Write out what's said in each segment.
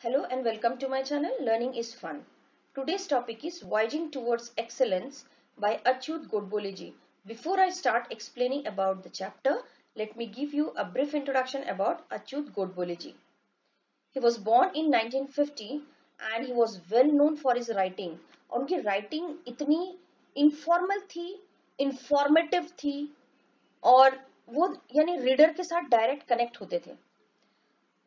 Hello and welcome to my channel Learning is Fun. Today's topic is Voyaging Towards Excellence by Achyut Godbole. Before I start explaining about the chapter, let me give you a brief introduction about Achyut Godbole. He was born in 1950 and he was well known for his writing. और उनकी writing इतनी informal थी, informative थी और वो यानी reader के साथ डायरेक्ट कनेक्ट होते थे.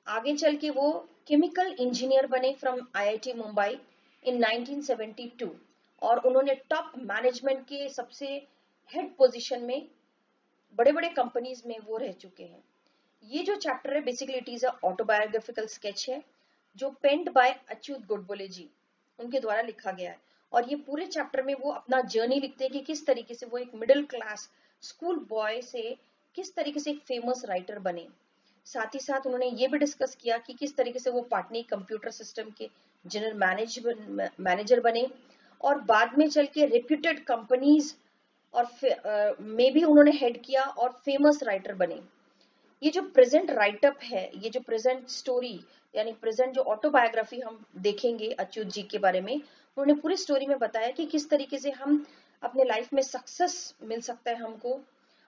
आगे चल के वो केमिकल इंजीनियर बने फ्रॉम आईआईटी मुंबई इन 1972 और उन्होंने टॉप मैनेजमेंट के सबसे हेड पोजीशन में बड़े बड़े कंपनीज में वो रह चुके हैं. ये जो चैप्टर है basically it is a autobiographical sketch है जो पेंड बाय अच्युत गोडबोले जी उनके द्वारा लिखा गया है. और ये पूरे चैप्टर में वो अपना जर्नी लिखते हैं कि किस तरीके से वो एक मिडिल क्लास स्कूल बॉय से किस तरीके से एक फेमस राइटर बने. साथ ही साथ उन्होंने ये भी डिस्कस किया कि किस तरीके से वो पाटनी कंप्यूटर सिस्टम के जनरल मैनेजर बने और बाद में चल के रेप्यूटेड कंपनीज और में भी उन्होंने हेड किया और फेमस राइटर बने. ये जो प्रेजेंट राइटअप है, ये जो प्रेजेंट स्टोरी यानी प्रेजेंट जो ऑटोबायोग्राफी हम देखेंगे अच्युत जी के बारे में, उन्होंने पूरी स्टोरी में बताया कि किस तरीके से हम अपने लाइफ में सक्सेस मिल सकता है हमको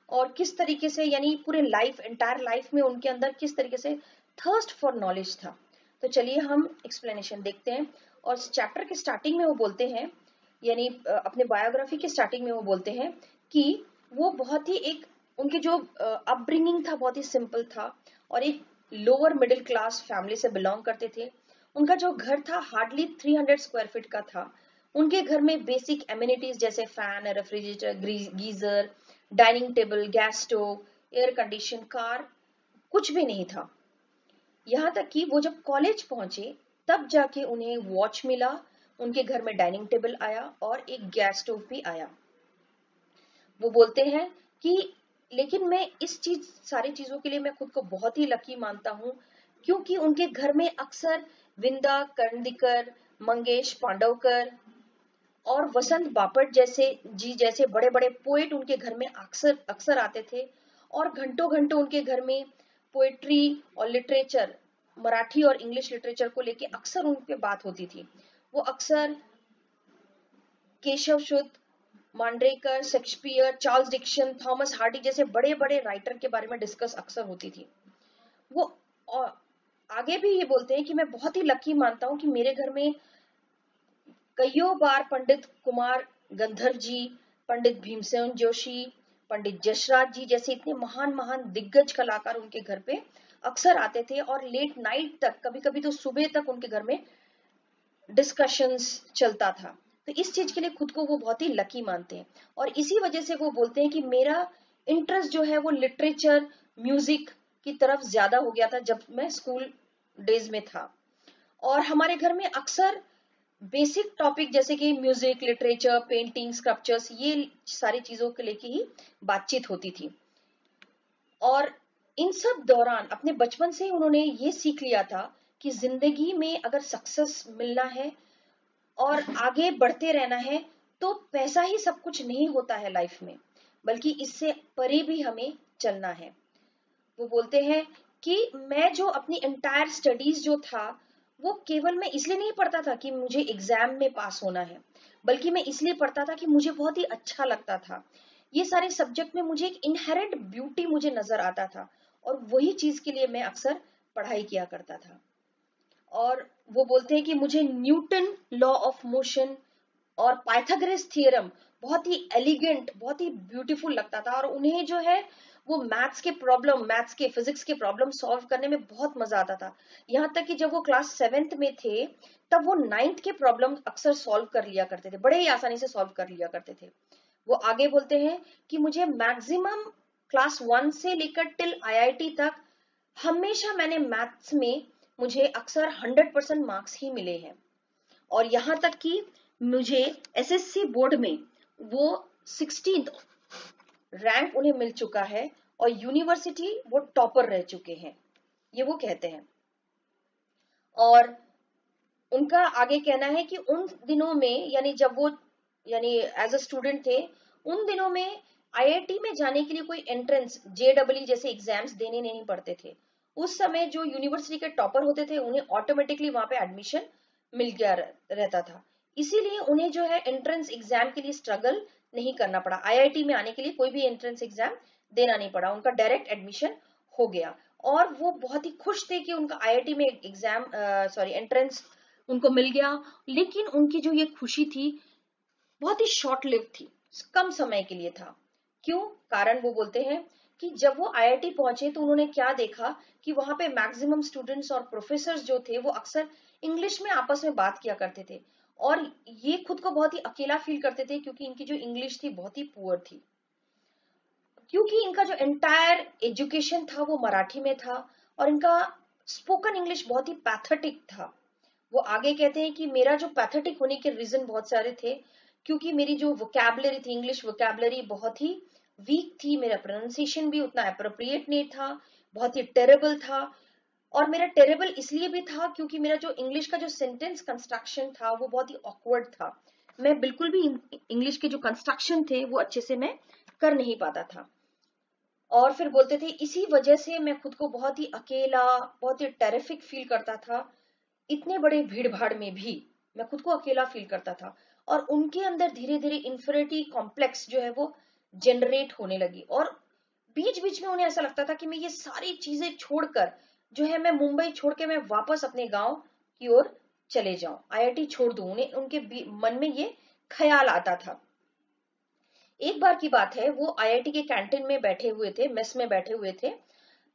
और किस तरीके से यानी पूरे लाइफ एंटायर लाइफ में उनके अंदर किस तरीके से थर्स्ट फॉर नॉलेज था. तो चलिए हम एक्सप्लेनेशन देखते हैं. और चैप्टर के स्टार्टिंग में वो बोलते हैं यानी अपने बायोग्राफी के स्टार्टिंग में वो बोलते हैं कि वो बहुत ही एक उनके जो अपब्रिंगिंग था बहुत ही सिंपल था और एक लोअर मिडिल क्लास फैमिली से बिलोंग करते थे. उनका जो घर था हार्डली 300 स्क्वायर फीट का था. उनके घर में बेसिक एमिनिटीज जैसे fan, refrigerator, geyser, dining table, gas stove, air condition, car कुछ भी नहीं था. यहां तक कि वो जब कॉलेज पहुंचे तब जाके उन्हें वॉच मिला, उनके घर में डाइनिंग टेबल आया और एक गैस स्टोव भी आया. वो बोलते हैं कि लेकिन मैं इस सारी चीजों के लिए मैं खुद को बहुत ही लकी मानता हूं क्योंकि उनके घर में अक्सर विंदा कर्णिकर, मंगेश पांडवकर और वसंत बापट जैसे बड़े बड़े पोएट उनके घर में अक्सर आते थे और घंटों घंटों उनके घर में पोएट्री और लिटरेचर, मराठी और इंग्लिश लिटरेचर को लेके अक्सर उन पे बात होती थी. वो अक्सर केशव शुद्ध, Mandrekar, Shakespeare, Charles Dickens, Thomas Hardy जैसे बड़े बड़े राइटर के बारे में डिस्कस अक्सर होती थी. वो आगे भी ये बोलते हैं कि मैं बहुत ही लकी मानता हूं कि मेरे घर में कईयों बार पंडित कुमार गंधर्व जी, पंडित भीमसेन जोशी, पंडित जसराज जी जैसे इतने महान महान दिग्गज कलाकार उनके घर पे अक्सर आते थे और लेट नाइट तक, कभी कभी तो सुबह तक उनके घर में डिस्कशंस चलता था. तो इस चीज के लिए खुद को वो बहुत ही लकी मानते हैं और इसी वजह से वो बोलते हैं कि मेरा इंटरेस्ट जो है वो लिटरेचर, म्यूजिक की तरफ ज्यादा हो गया था जब मैं स्कूल डेज में था. और हमारे घर में अक्सर बेसिक टॉपिक जैसे कि म्यूजिक, लिटरेचर, पेंटिंग, स्कल्पचर्स, ये सारी चीजों के लेके ही बातचीत होती थी. और इन सब दौरान अपने बचपन से ही उन्होंने ये सीख लिया था कि जिंदगी में अगर सक्सेस मिलना है और आगे बढ़ते रहना है तो पैसा ही सब कुछ नहीं होता है लाइफ में, बल्कि इससे परे भी हमें चलना है. वो बोलते हैं कि मैं जो अपनी एंटायर स्टडीज जो था वो केवल मैं इसलिए नहीं पढ़ता था कि मुझे एग्जाम में पास होना है, बल्कि मैं इसलिए पढ़ता था कि मुझे बहुत ही अच्छा लगता था. ये सारे सब्जेक्ट में मुझे एक इनहेरेंट ब्यूटी मुझे नजर आता था और वही चीज के लिए मैं अक्सर पढ़ाई किया करता था. और वो बोलते हैं कि मुझे न्यूटन लॉ ऑफ मोशन और पाइथागोरस थ्योरम बहुत ही एलिगेंट, बहुत ही ब्यूटीफुल लगता था और उन्हें जो है वो मैथ्स के फिजिक्स के प्रॉब्लम सॉल्व करने में बहुत मजा आता था. यहाँ तक कि जब वो क्लास 7th में थे तब वो 9th के प्रॉब्लम अक्सर सॉल्व कर लिया करते थे, बड़े ही आसानी से सॉल्व कर लिया करते थे. वो आगे बोलते हैं कि मुझे मैक्सिमम क्लास 1 से लेकर टिल आईआईटी तक हमेशा मैंने मैथ्स में मुझे अक्सर 100% मार्क्स ही मिले हैं. और यहां तक कि मुझे एसएससी बोर्ड में वो 16th रैंक उन्हें मिल चुका है और यूनिवर्सिटी वो टॉपर रह चुके हैं, ये वो कहते हैं. और उनका आगे कहना है कि उन दिनों में यानी जब वो यानी एज अ स्टूडेंट थे उन दिनों में आईआईटी में जाने के लिए कोई एंट्रेंस जेडब्ल्यू जैसे एग्जाम्स देने नहीं पड़ते थे. उस समय जो यूनिवर्सिटी के टॉपर होते थे उन्हें ऑटोमेटिकली वहां पे एडमिशन मिल गया रहता था। इसीलिए उन्हें जो है एंट्रेंस एग्जाम के लिए स्ट्रगल नहीं करना पड़ा। आईआईटी में आने के लिए कोई भी एंट्रेंस एग्जाम देना नहीं पड़ा, उनका डायरेक्ट एडमिशन हो गया। और वो बहुत ही खुश थे कि उनका आईआईटी में एग्जाम एंट्रेंस उनको मिल गया। लेकिन उनकी जो ये खुशी थी बहुत ही शॉर्ट लिव थी, कम समय के लिए था। क्यों? कारण वो बोलते हैं कि जब वो आईआईटी पहुंचे तो उन्होंने क्या देखा कि वहां पे मैक्सिमम स्टूडेंट्स और प्रोफेसर्स जो थे वो अक्सर इंग्लिश में आपस में बात किया करते थे, और ये खुद को बहुत ही अकेला फील करते थे क्योंकि इनकी जो इंग्लिश थी बहुत ही पुअर थी, क्योंकि इनका जो एंटायर एजुकेशन था वो मराठी में था और इनका स्पोकन इंग्लिश बहुत ही पैथेटिक था। वो आगे कहते हैं कि मेरा जो पैथेटिक होने के रीजन बहुत सारे थे, क्योंकि मेरी जो वोकैबुलरी थी, इंग्लिश वोकैबुलरी बहुत ही वीक थी, मेरा प्रोनाउंसिएशन भी उतना अप्रोप्रिएट नहीं था, बहुत ही टेरेबल था। और मेरा टेरेबल इसलिए भी था क्योंकि मेरा जो इंग्लिश का जो सेंटेंस कंस्ट्रक्शन था वो बहुत ही ऑकवर्ड था। मैं बिल्कुल भी इंग्लिश के जो कंस्ट्रक्शन थे वो अच्छे से मैं कर नहीं पाता था। और फिर बोलते थे इसी वजह से मैं खुद को बहुत ही अकेला, बहुत ही टेरिफिक फील करता था। इतने बड़े भीड़ भाड़ में भी मैं खुद को अकेला फील करता था, और उनके अंदर धीरे धीरे इंफीरियरिटी कॉम्प्लेक्स जो है वो जनरेट होने लगी। और बीच बीच में उन्हें ऐसा लगता था कि मैं ये सारी चीजें छोड़कर जो है मैं मुंबई छोड़ के मैं वापस अपने गांव की ओर चले जाऊं, आईआईटी छोड़ दूं। उन्हें उनके मन में ये ख्याल आता था। एक बार की बात है, वो आईआईटी के कैंटीन में बैठे हुए थे, मेस में बैठे हुए थे,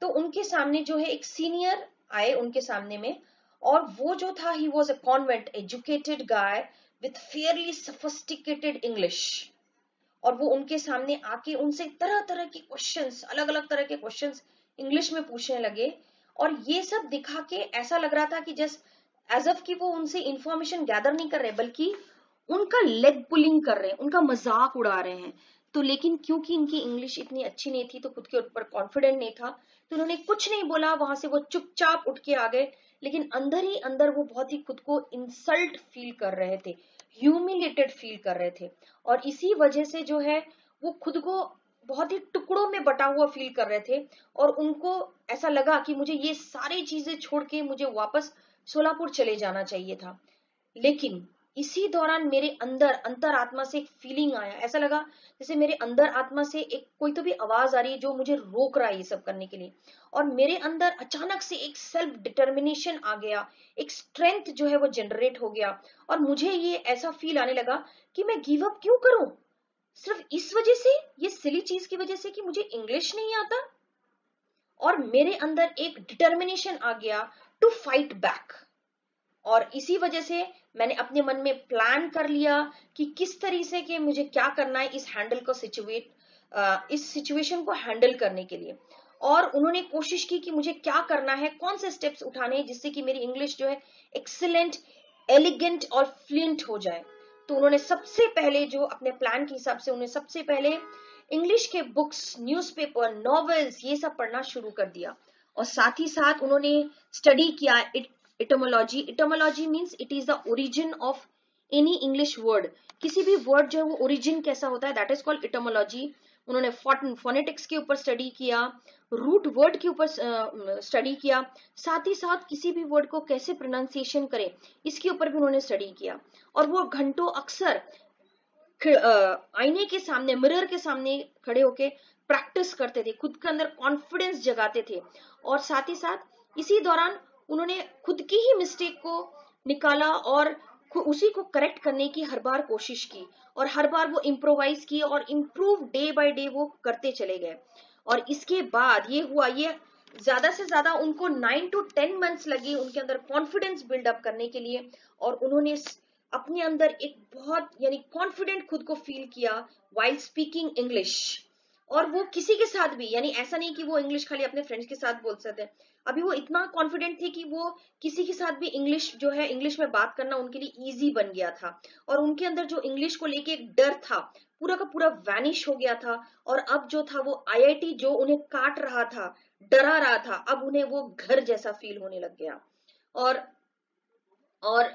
तो उनके सामने जो है एक सीनियर आए उनके सामने में, और वो जो था he was a convent educated guy with Fairlie sophisticated English. और वो उनके सामने आके उनसे तरह तरह के क्वेश्चंस, अलग अलग तरह के क्वेश्चंस इंग्लिश में पूछने लगे। और ये सब दिखा के ऐसा लग रहा था कि जस्ट एज ऑफ कि वो उनसे इंफॉर्मेशन गैदर नहीं कर रहे बल्कि उनका लेग पुलिंग कर रहे हैं, उनका मजाक उड़ा रहे हैं। तो लेकिन क्योंकि इनकी इंग्लिश इतनी अच्छी नहीं थी तो खुद के ऊपर कॉन्फिडेंट नहीं था, तो उन्होंने कुछ नहीं बोला, वहां से वो चुपचाप उठ के आ गए। लेकिन अंदर ही अंदर वो बहुत ही खुद को इंसल्ट फील कर रहे थे, ह्यूमिलेटेड फील कर रहे थे। और इसी वजह से जो है वो खुद को बहुत ही टुकड़ों में बटा हुआ फील कर रहे थे। और उनको ऐसा लगा कि मुझे ये सारी चीजें छोड़ के मुझे वापस सोलापुर चले जाना चाहिए था। लेकिन इसी दौरान मेरे अंदर अंतरात्मा से एक फीलिंग आया, ऐसा लगा जैसे मेरे अंदर आत्मा से एक कोई तो भी आवाज आ रही है जो मुझे रोक रहा है ये सब करने के लिए। और मेरे अंदर अचानक से एक सेल्फ डिटर्मिनेशन आ गया, एक स्ट्रेंथ जो है वो जनरेट हो गया। और मुझे ये ऐसा फील आने लगा कि मैं गिव अप क्यों करूं, सिर्फ इस वजह से, ये सिली चीज की वजह से कि मुझे इंग्लिश नहीं आता। और मेरे अंदर एक डिटर्मिनेशन आ गया टू फाइट बैक। और इसी वजह से मैंने अपने मन में प्लान कर लिया कि किस तरीके से कि मुझे क्या करना है इस सिचुएशन को हैंडल करने के लिए। और उन्होंने कोशिश की कि मुझे क्या करना है, कौन से स्टेप्स उठाने हैं जिससे कि मेरी इंग्लिश जो है एक्सीलेंट, एलिगेंट और फ्लुएंट हो जाए। तो उन्होंने सबसे पहले जो अपने प्लान के हिसाब से उन्होंने सबसे पहले इंग्लिश के बुक्स, न्यूज़पेपर, नॉवेल्स ये सब पढ़ना शुरू कर दिया। और साथ ही साथ उन्होंने स्टडी किया etymology. Etymology means it is the origin of any English word. किसी भी वर्ड जो है वो ओरिजिन कैसा होता है, दैट इज कॉल्ड इटोमोलॉजी। उन्होंने फोनेटिक्स के ऊपर स्टडी किया, रूट वर्ड के ऊपर स्टडी किया, साथ ही साथ किसी भी वर्ड को कैसे प्रोनाउंसिएशन करें इसके ऊपर भी उन्होंने स्टडी किया। और वो घंटों अक्सर आईने के सामने, मिरर के सामने खड़े होके प्रैक्टिस करते थे, खुद के अंदर कॉन्फिडेंस जगाते थे। और साथ ही साथ इसी दौरान उन्होंने खुद की ही मिस्टेक को निकाला और उसी को करेक्ट करने की हर बार कोशिश की, और हर बार वो इम्प्रोवाइज किए और इम्प्रूव डे बाय डे वो करते चले गए। और इसके बाद ये हुआ, ये ज्यादा से ज्यादा उनको 9 to 10 मंथ्स लगे उनके अंदर कॉन्फिडेंस बिल्डअप करने के लिए। और उन्होंने अपने अंदर एक बहुत यानी कॉन्फिडेंट खुद को फील किया वाइल स्पीकिंग इंग्लिश। और वो किसी के साथ भी, यानी ऐसा नहीं कि वो इंग्लिश खाली अपने फ्रेंड्स के साथ बोल सकते हैं, अभी वो इतना कॉन्फिडेंट थे कि वो किसी के साथ भी इंग्लिश जो है, इंग्लिश में बात करना उनके लिए इजी बन गया था। और उनके अंदर जो इंग्लिश को लेके एक डर था पूरा का पूरा वैनिश हो गया था। और अब जो था वो आईआईटी जो उन्हें काट रहा था, डरा रहा था, अब उन्हें वो घर जैसा फील होने लग गया। और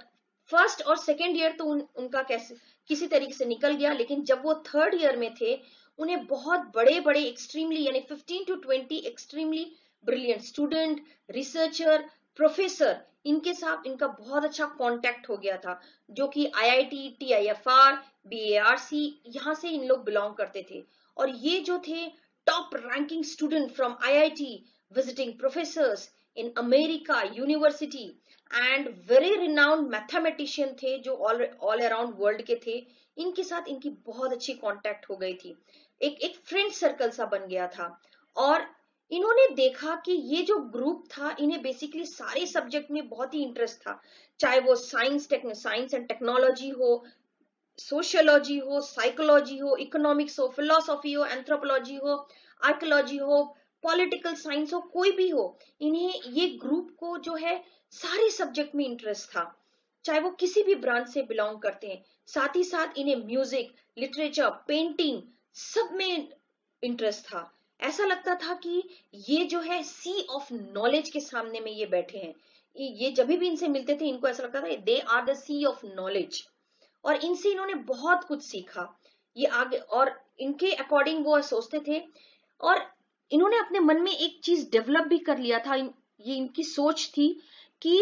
फर्स्ट और सेकेंड ईयर तो उनका कैसे किसी तरीके से निकल गया। लेकिन जब वो थर्ड ईयर में थे उन्हें बहुत बड़े बड़े एक्सट्रीमली यानी 15 to 20 extremely brilliant student, researcher, professor, इनके साथ इनका बहुत अच्छा कांटेक्ट हो गया था, जो कि आईआईटी, टीआईएफआर, बीएआरसी, यहाँ से इन लोग बिलोंग करते थे। और ये जो थे top ranking student from IIT, visiting professors in America university and very renowned mathematician थे, जो ऑल अराउंड वर्ल्ड के थे। इनके साथ इनकी बहुत अच्छी कांटेक्ट हो गई थी, एक फ्रेंड सर्कल सा बन गया था। और इन्होंने देखा कि ये जो ग्रुप था, इन्हें बेसिकली सारे सब्जेक्ट में बहुत ही इंटरेस्ट था, चाहे वो साइंस एंड टेक्नोलॉजी हो, सोशियोलॉजी हो, साइकोलॉजी हो, इकोनॉमिक्स हो, फिलोसॉफी हो, एंथ्रोपोलॉजी हो, आर्कियोलॉजी हो, पॉलिटिकल साइंस हो, कोई भी हो, इन्हें ये ग्रुप को जो है सारे सब्जेक्ट में इंटरेस्ट था, चाहे वो किसी भी ब्रांच से बिलोंग करते हैं। साथ ही साथ इन्हें म्यूजिक, लिटरेचर, पेंटिंग सब में इंटरेस्ट था। ऐसा लगता था कि ये जो है सी ऑफ नॉलेज के सामने में ये बैठे हैं। ये जब भी इनसे मिलते थे, इनको ऐसा लगता था they are the sea of knowledge, और इनसे इन्होंने बहुत कुछ सीखा। ये आगे और इनके अकॉर्डिंग वो सोचते थे, और इन्होंने अपने मन में एक चीज डेवलप भी कर लिया था। ये इनकी सोच थी कि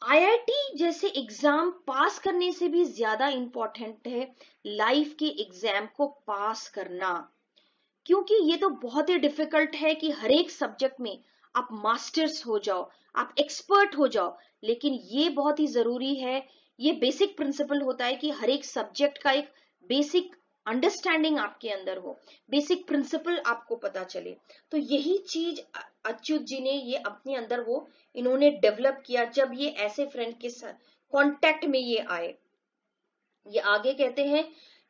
आईआईटी जैसे एग्जाम पास करने से भी ज्यादा इंपॉर्टेंट है लाइफ के एग्जाम को पास करना, क्योंकि ये तो बहुत ही डिफिकल्ट है कि हर एक सब्जेक्ट में आप मास्टर्स हो जाओ, आप एक्सपर्ट हो जाओ, लेकिन ये बहुत ही जरूरी है। ये बेसिक प्रिंसिपल होता है कि हर एक सब्जेक्ट का एक बेसिक अंडरस्टैंडिंग आपके अंदर हो, बेसिक प्रिंसिपल आपको पता चले। तो यही चीज अच्युत जी ने ये अपने अंदर वो इन्होंने डेवलप किया जब ये ऐसे फ्रेंड के साथ कांटेक्ट में ये आए। ये आगे कहते हैं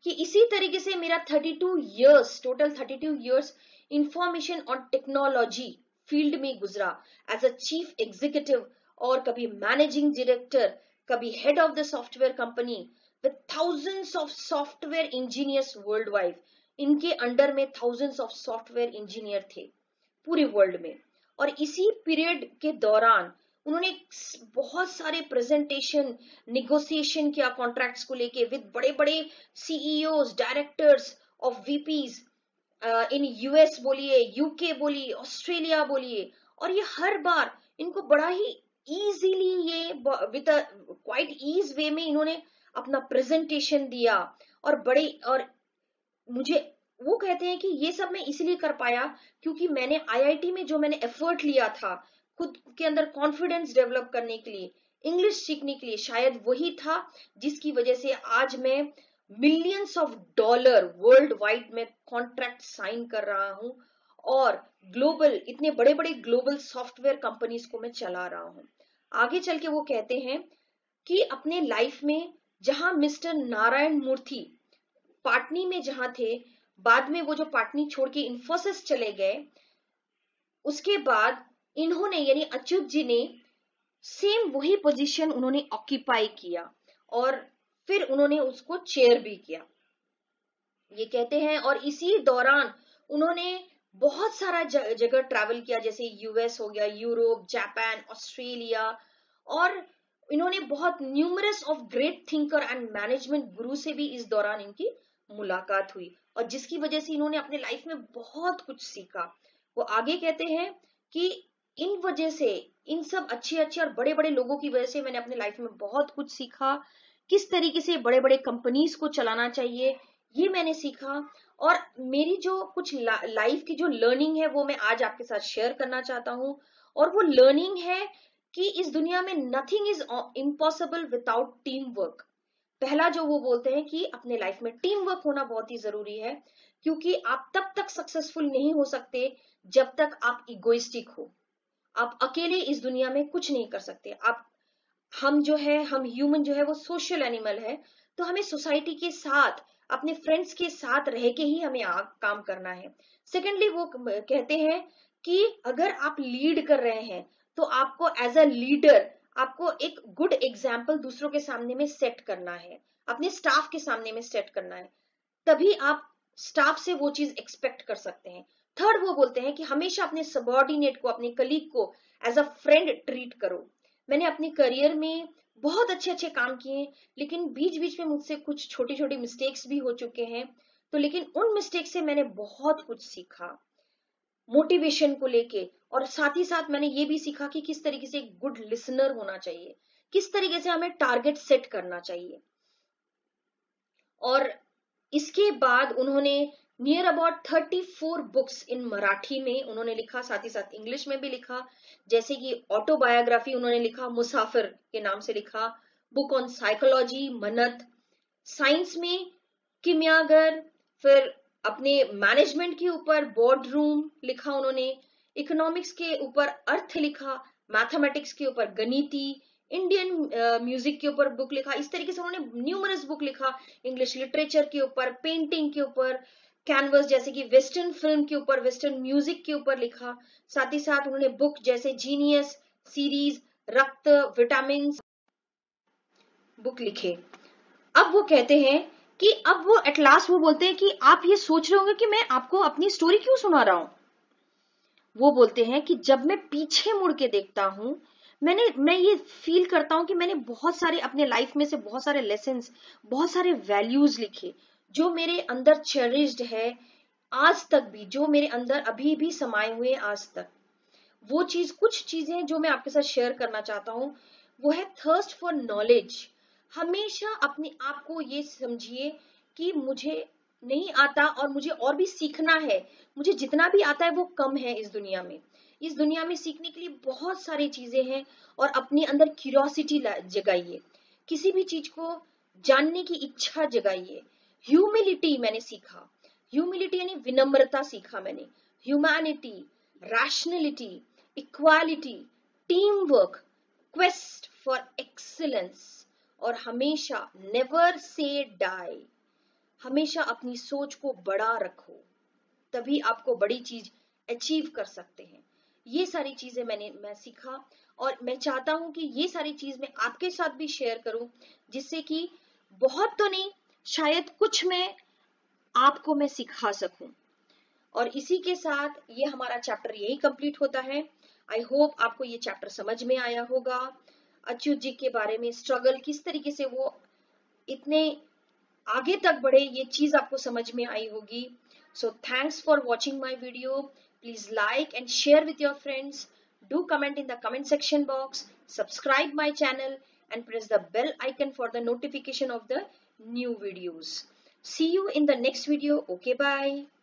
कि इसी तरीके से मेरा 32 इयर्स, टोटल 32 इयर्स इंफॉर्मेशन और टेक्नोलॉजी फील्ड में गुजरा एज अ चीफ एग्जीक्यूटिव, और कभी मैनेजिंग डायरेक्टर, कभी head of the software company with thousands of software engineers world wide. इनके अंडर में थाउजेंड्स ऑफ सॉफ्टवेयर इंजीनियर थे पूरे वर्ल्ड में। और इसी पीरियड के दौरान उन्होंने बहुत सारे प्रेजेंटेशन, निगोशिएशन किया कॉन्ट्रैक्ट्स को लेके विद बड़े बड़े CEOs, directors of VPs in US बोलिए, यूके बोलिए, ऑस्ट्रेलिया बोलिए। और ये हर बार इनको बड़ा ही इजीली, ये विद क्वाइट ईज वे में इन्होंने अपना प्रेजेंटेशन दिया। और मुझे वो कहते हैं कि ये सब मैं इसलिए कर पाया क्योंकि मैंने आईआईटी में जो मैंने एफर्ट लिया था खुद के अंदर कॉन्फिडेंस डेवलप करने के लिए, इंग्लिश सीखने के लिए, शायद वही था जिसकी वजह से आज मैं millions of dollar world wide में कॉन्ट्रैक्ट साइन कर रहा हूं, और ग्लोबल इतने बड़े बड़े ग्लोबल सॉफ्टवेयर कंपनीज को मैं चला रहा हूं। आगे चल के वो कहते हैं कि अपने लाइफ में जहां मिस्टर नारायण मूर्ति पाटनी में जहां थे, बाद में वो जो पाटनी छोड़ के इन्फोसिस चले गए, उसके बाद इन्होंने यानी अच्युत जी ने सेम वही पोजीशन उन्होंने ऑक्यूपाई किया, और फिर उन्होंने उसको चेयर भी किया, ये कहते हैं। और इसी दौरान उन्होंने बहुत सारा जगह ट्रैवल किया, जैसे यूएस हो गया, यूरोप, जापान, ऑस्ट्रेलिया, और इन्होंने बहुत numerous of great thinker and management गुरु से भी इस दौरान इनकी मुलाकात हुई, और जिसकी वजह से इन्होंने अपने लाइफ में बहुत कुछ सीखा। वो आगे कहते हैं कि इन वजह से, इन सब अच्छे अच्छे और बड़े बड़े लोगों की वजह से मैंने अपने लाइफ में बहुत कुछ सीखा, किस तरीके से बड़े बड़े कंपनीज को चलाना चाहिए, ये मैंने सीखा। और मेरी जो कुछ लाइफ की जो लर्निंग है वो मैं आज आपके साथ शेयर करना चाहता हूँ। और वो लर्निंग है कि इस दुनिया में nothing is impossible without team work. पहला जो वो बोलते हैं कि अपने लाइफ में टीम वर्क होना बहुत ही जरूरी है, क्योंकि आप तब तक सक्सेसफुल नहीं हो सकते जब तक आप इगोइस्टिक हो। आप अकेले इस दुनिया में कुछ नहीं कर सकते। हम ह्यूमन जो है वो सोशल एनिमल है, तो हमें सोसाइटी के साथ, अपने फ्रेंड्स के साथ रह के ही हमें काम करना है। सेकेंडली वो कहते हैं कि अगर आप लीड कर रहे हैं तो आपको एज अ लीडर आपको एक गुड एग्जाम्पल दूसरों के सामने में सेट करना है, अपने स्टाफ के सामने में सेट करना है, तभी आप स्टाफ से वो चीज एक्सपेक्ट कर सकते हैं। थर्ड वो बोलते हैं कि हमेशा अपने सबॉर्डिनेट को, अपने कलीग को एज अ फ्रेंड ट्रीट करो। मैंने अपने करियर में बहुत अच्छे अच्छे काम किए, लेकिन बीच बीच में मुझसे कुछ छोटी छोटी मिस्टेक्स भी हो चुके हैं, तो लेकिन उन मिस्टेक से मैंने बहुत कुछ सीखा। मोटिवेशन को लेके, और साथ ही साथ मैंने ये भी सीखा कि किस तरीके से एक गुड लिसनर होना चाहिए, किस तरीके से हमें टारगेट सेट करना चाहिए। और इसके बाद उन्होंने नियर अबाउट 34 बुक्स इन मराठी में उन्होंने लिखा, साथ ही साथ इंग्लिश में भी लिखा। जैसे कि ऑटोबायोग्राफी उन्होंने लिखा, मुसाफिर के नाम से लिखा, बुक ऑन साइकोलॉजी मनत, साइंस में किमियागर, फिर अपने मैनेजमेंट के ऊपर बोर्ड रूम लिखा उन्होंने, इकोनॉमिक्स के ऊपर अर्थ लिखा, मैथमेटिक्स के ऊपर गणिती, इंडियन म्यूजिक के ऊपर बुक लिखा। इस तरीके से उन्होंने न्यूमरस बुक लिखा, इंग्लिश लिटरेचर के ऊपर, पेंटिंग के ऊपर, कैनवस जैसे कि वेस्टर्न फिल्म के ऊपर, वेस्टर्न म्यूजिक के ऊपर लिखा। साथ ही साथ उन्होंने बुक जैसे जीनियस सीरीज, रक्त, विटामिन बुक लिखे। अब वो कहते हैं कि अब वो एट लास्ट वो बोलते हैं कि आप ये सोच रहे होंगे कि मैं आपको अपनी स्टोरी क्यों सुना रहा हूं। वो बोलते हैं कि जब मैं पीछे मुड़ के देखता हूं, मैं ये फील करता हूं कि मैंने बहुत सारे अपने लाइफ में से बहुत सारे लेसन्स, बहुत सारे वैल्यूज लिखे जो मेरे अंदर चेरिश्ड है आज तक भी, जो मेरे अंदर अभी भी समाये हुए आज तक। वो चीज, कुछ चीजें जो मैं आपके साथ शेयर करना चाहता हूं, वो है थर्स्ट फॉर नॉलेज। हमेशा अपने आप को ये समझिए कि मुझे नहीं आता और मुझे और भी सीखना है, मुझे जितना भी आता है वो कम है। इस दुनिया में सीखने के लिए बहुत सारी चीजें हैं, और अपने अंदर क्यूरियोसिटी जगाइए, किसी भी चीज को जानने की इच्छा जगाइए। ह्यूमिलिटी मैंने सीखा, ह्यूमिलिटी यानी विनम्रता सीखा मैंने, humanity, rationality, equality, team work, quest for excellence, और हमेशा नेवर से डाई, हमेशा अपनी सोच को बड़ा रखो, तभी आपको बड़ी चीज अचीव कर सकते हैं। ये सारी चीजें मैं सीखा, और मैं चाहता हूं कि ये सारी चीज मैं आपके साथ भी शेयर करूं, जिससे कि बहुत तो नहीं, शायद कुछ में आपको मैं सिखा सकूं। और इसी के साथ ये हमारा चैप्टर यही कंप्लीट होता है। आई होप आपको ये चैप्टर समझ में आया होगा। अच्युत जी के बारे में स्ट्रगल, किस तरीके से वो इतने आगे तक बढ़े, ये चीज आपको समझ में आई होगी। So thanks for watching my video. Please like and share with your friends. Do comment in the comment section box. Subscribe my channel and press the bell icon for the notification of the new videos. See you in the next video. Okay, bye.